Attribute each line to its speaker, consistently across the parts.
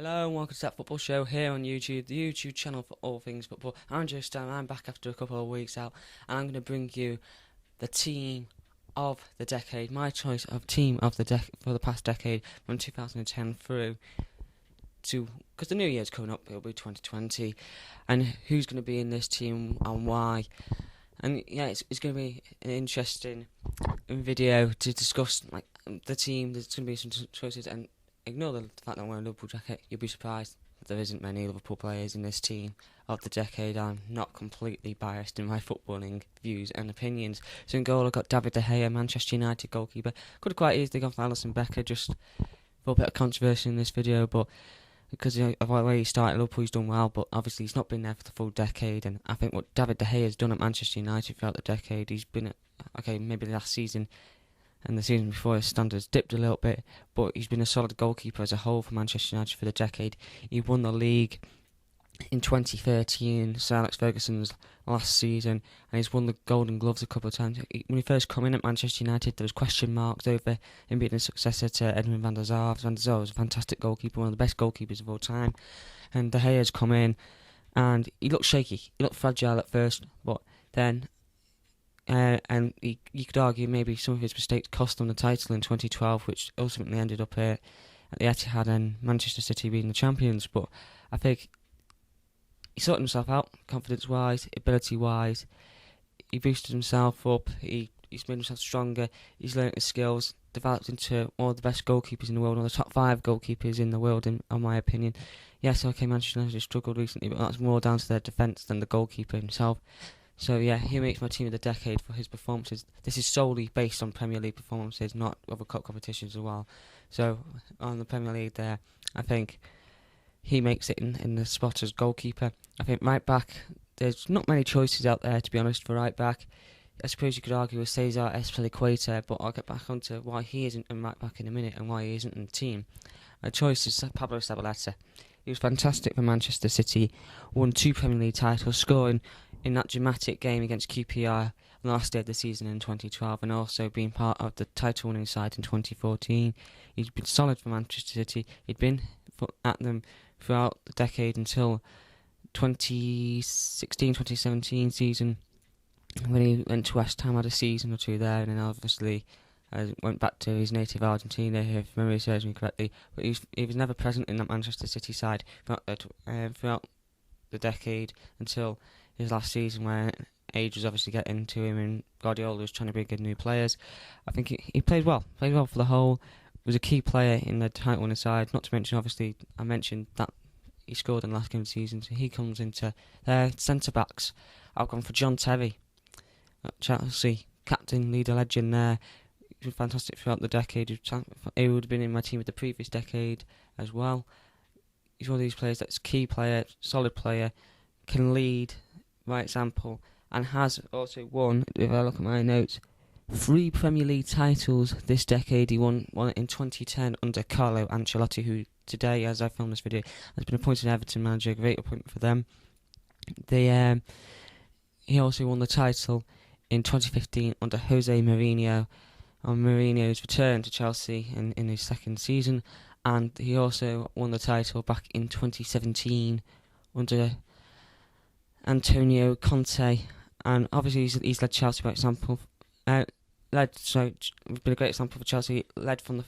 Speaker 1: Hello and welcome to that football show here on YouTube, the YouTube channel for all things football. I'm Joe Stanley, I'm back after a couple of weeks out, and I'm going to bring you the team of the decade, my choice of team of the for the past decade from 2010 through to, because the new year's coming up, it'll be 2020, and who's going to be in this team and why. And yeah, it's going to be an interesting video to discuss like the team. There's going to be some choices, and ignore the fact that I'm wearing a Liverpool jacket. You'll be surprised that there isn't many Liverpool players in this team of the decade. I'm not completely biased in my footballing views and opinions. So in goal, I've got David De Gea, Manchester United goalkeeper. Could have quite easily gone for Alisson Becker, just for a bit of controversy in this video, but because of the way he started Liverpool, he's done well, but obviously he's not been there for the full decade. And I think what David De Gea has done at Manchester United throughout the decade, he's been maybe last season and the season before his standards dipped a little bit, but he's been a solid goalkeeper as a whole for Manchester United for the decade. He won the league in 2013, Sir Alex Ferguson's last season, and he's won the Golden Gloves a couple of times. When he first came in at Manchester United, there was question marks over him being a successor to Edwin van der Sar. Van der Sar was a fantastic goalkeeper, one of the best goalkeepers of all time, and De Gea's come in, and he looked shaky, he looked fragile at first, but then and you could argue maybe some of his mistakes cost him the title in 2012, which ultimately ended up at the Etihad and Manchester City being the champions. But I think he sorted himself out, confidence-wise, ability-wise. He boosted himself up. He's made himself stronger. He's learnt his skills, developed into one of the best goalkeepers in the world, one of the top 5 goalkeepers in the world, in my opinion. Yes, okay, Manchester United struggled recently, but that's more down to their defence than the goalkeeper himself. So yeah, he makes my team of the decade for his performances. This is solely based on Premier League performances, not other cup competitions as well. So on the Premier League there, I think he makes it in the spot as goalkeeper. I think right back, there's not many choices out there, to be honest, for right back. I suppose you could argue with Cesar Azpilicueta, but I'll get back onto why he isn't in right back in a minute and why he isn't in the team. My choice is Pablo Zabaleta. He was fantastic for Manchester City, won 2 Premier League titles, scoring in that dramatic game against QPR on the last day of the season in 2012, and also being part of the title-winning side in 2014. He's been solid for Manchester City. He'd been at them throughout the decade until 2016-2017 season, when he went to West Ham, had a season or two there, and then obviously went back to his native Argentina, if memory serves me correctly. But he was never present in that Manchester City side throughout the decade until his last season, where age was obviously getting to him and Guardiola was trying to bring in new players. I think he played well for the whole. Was a key player in the title-winning side. Not to mention, obviously, I mentioned that he scored in the last game of the season, so he comes into their centre-backs. I've gone for John Terry at Chelsea, captain, leader, legend there. He was fantastic throughout the decade. He would have been in my team of the previous decade as well. He's one of these players that's a key player, solid player, can lead by example, and has also won, if I look at my notes, 3 Premier League titles this decade. He won one in 2010 under Carlo Ancelotti, who today, as I film this video, has been appointed Everton manager. Great appointment for them. He also won the title in 2015 under Jose Mourinho, on Mourinho's return to Chelsea in his second season, and he also won the title back in 2017 under Antonio Conte, and obviously he's led Chelsea by example. Been a great example for Chelsea. Led from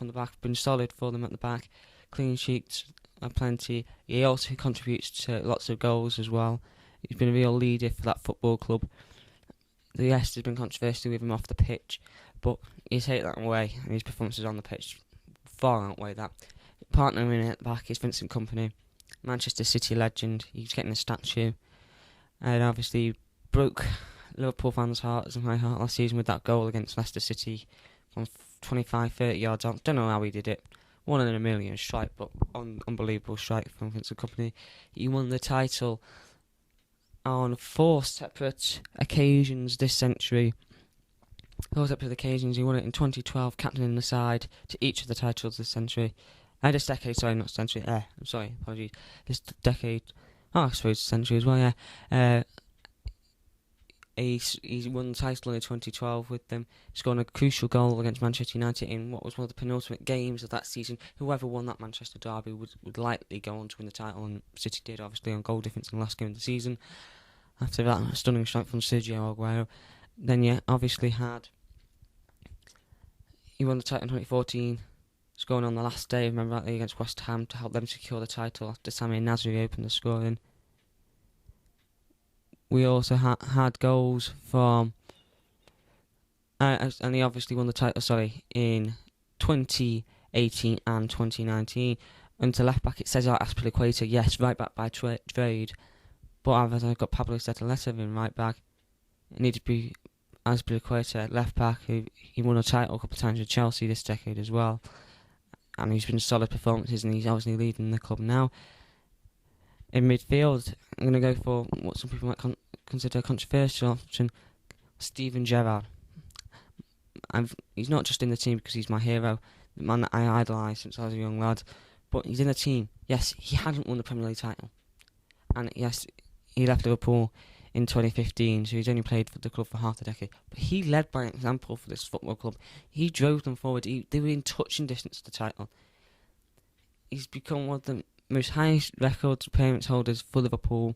Speaker 1: the back, been solid for them at the back. Clean sheets plenty. He also contributes to lots of goals as well. He's been a real leader for that football club. Yes, there's been controversy with him off the pitch, but you take that away, and his performances on the pitch far outweigh that. Partnering at the back is Vincent Kompany, Manchester City legend. He's getting a statue, and obviously broke Liverpool fans' hearts and my heart last season with that goal against Leicester City from 25-30 yards out. Don't know how he did it. 1 in a million strike, but unbelievable strike from Vincent Kompany. He won the title on 4 separate occasions this century. 4 separate occasions. He won it in 2012, captaining the side to each of the titles this century. This decade, sorry, not century. I'm sorry, apologies. This decade. I suppose century as well, yeah. He won the title in 2012 with them, scoring a crucial goal against Manchester United in what was one of the penultimate games of that season. Whoever won that Manchester derby would likely go on to win the title, and City did, obviously, on goal difference in the last game of the season. After that, a stunning strike from Sergio Aguero. Then, obviously he won the title in 2014, scoring on the last day, remember that, against West Ham to help them secure the title after Samir Nasri opened the scoring. We also had goals from, and he obviously won the title, in 2018 and 2019. And to left back, it says Azpilicueta, yes, right back by trade. But I've got Pablo Zetaleta in right back. It needed to be Azpilicueta, left back, who he won a title a couple of times with Chelsea this decade as well. And he's been solid performances, and he's obviously leading the club now. In midfield, I'm going to go for what some people might consider a controversial option, Steven Gerrard. He's not just in the team because he's my hero, the man that I idolise since I was a young lad, but he's in the team. Yes, he hadn't won the Premier League title, and yes, he left Liverpool in 2015, so he's only played for the club for half a decade. But he led by example for this football club. He drove them forward. They were in touching distance to the title. He's become one of the most highest records appearance holders for Liverpool.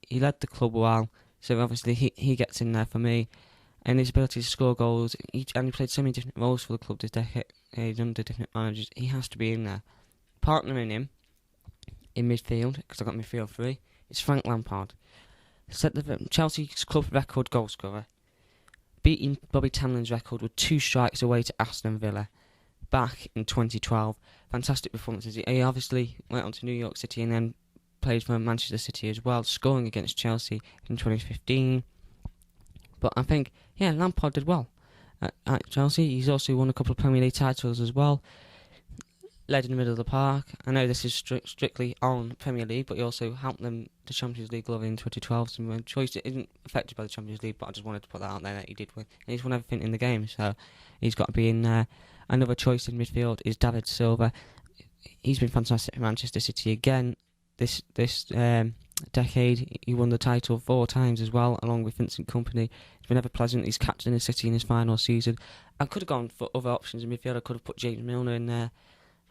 Speaker 1: He led the club well, so obviously he gets in there for me. And his ability to score goals, and he played so many different roles for the club this decade under different managers. He has to be in there. Partnering him in midfield, because I've got midfield three, it's Frank Lampard. Set the Chelsea's club record goal scorer, beating Bobby Tamlin's record with 2 strikes away to Aston Villa back in 2012. Fantastic performances. He obviously went on to New York City and then played for Manchester City as well, scoring against Chelsea in 2015. But I think, Lampard did well at Chelsea. He's also won a couple of Premier League titles as well. Led in the middle of the park. I know this is strictly on Premier League, but he also helped them the Champions League glove in 2012. So my choice isn't affected by the Champions League, but I just wanted to put that out there that he did win. And he's won everything in the game, so he's got to be in there. Another choice in midfield is David Silva. He's been fantastic for Manchester City again this decade. He won the title 4 times as well, along with Vincent Kompany. It's been ever pleasant. He's captain of City in his final season. I could have gone for other options in midfield. I could have put James Milner in there.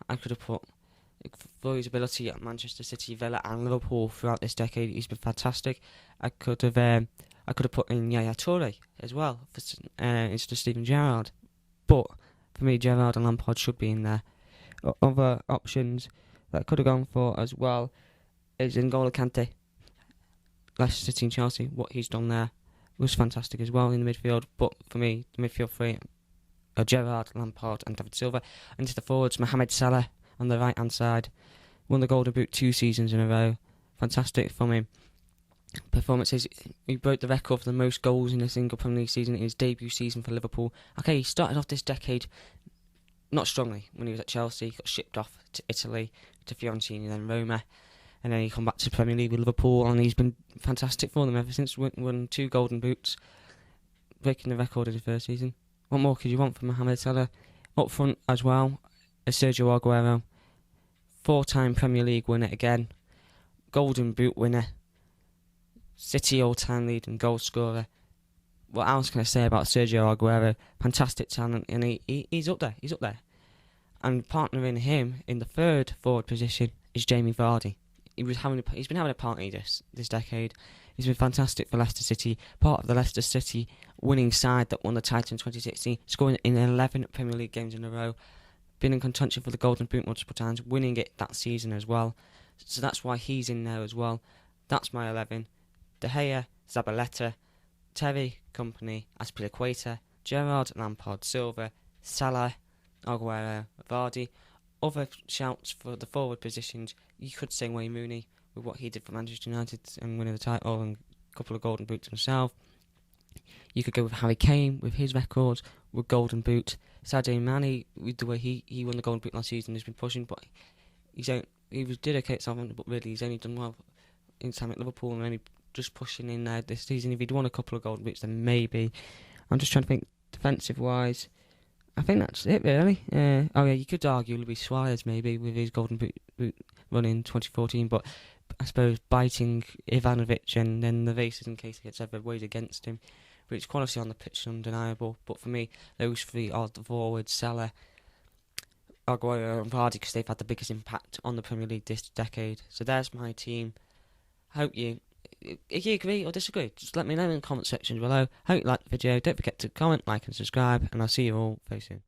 Speaker 1: I could have put, for his ability at Manchester City, Villa and Liverpool throughout this decade, he's been fantastic. I could have put in Yaya Toure as well instead of Steven Gerrard. But for me, Gerrard and Lampard should be in there. Other options that I could have gone for as well is N'Golo Kante, Leicester City and Chelsea. What he's done there was fantastic as well in the midfield. But for me, the midfield three are Gerrard, Lampard and David Silva. Into the forwards, Mohamed Salah on the right hand side. Won the Golden Boot 2 seasons in a row. Fantastic from him. Performances. He broke the record for the most goals in a single Premier League season in his debut season for Liverpool. Okay, he started off this decade not strongly when he was at Chelsea. He got shipped off to Italy, to Fiorentina, then Roma. And then he come back to the Premier League with Liverpool, and he's been fantastic for them ever since. Won 2 Golden Boots, breaking the record in his first season. What more could you want from Mohamed Salah? Up front as well, Sergio Aguero, 4-time Premier League winner again, Golden Boot winner, City all-time leading goal scorer. What else can I say about Sergio Aguero? Fantastic talent, and he's up there. He's up there. And partnering him in the third forward position is Jamie Vardy. He's been having a party this decade. He's been fantastic for Leicester City, part of the Leicester City winning side that won the title in 2016, scoring in 11 Premier League games in a row, been in contention for the Golden Boot multiple times, winning it that season as well. So that's why he's in there as well. That's my 11. De Gea, Zabaleta, Terry, Kompany, Azpilicueta, Gerrard, Lampard, Silva, Salah, Aguero, Vardy. Other shouts for the forward positions, you could say Wayne Rooney with what he did for Manchester United and winning the title and a couple of Golden Boots himself. You could go with Harry Kane with his records with Golden Boot. Sadio Mane with the way he won the Golden Boot last season has been pushing, but he did okay at Southampton, but really he's only done well in time at Liverpool and only just pushing in there this season. If he'd won a couple of Golden Boots, then maybe. I'm just trying to think defensive wise. I think that's it really. You could argue Luis Suarez maybe with his Golden Boot run in 2014, but I suppose, biting Ivanovic and then the Vases in case he gets ever weighed against him. But his quality on the pitch is undeniable. But for me, those three are the forwards: Salah, Aguero and Vardy, because they've had the biggest impact on the Premier League this decade. So there's my team. Hope if you agree or disagree, just let me know in the comment section below. Hope you liked the video. Don't forget to comment, like and subscribe, and I'll see you all very soon.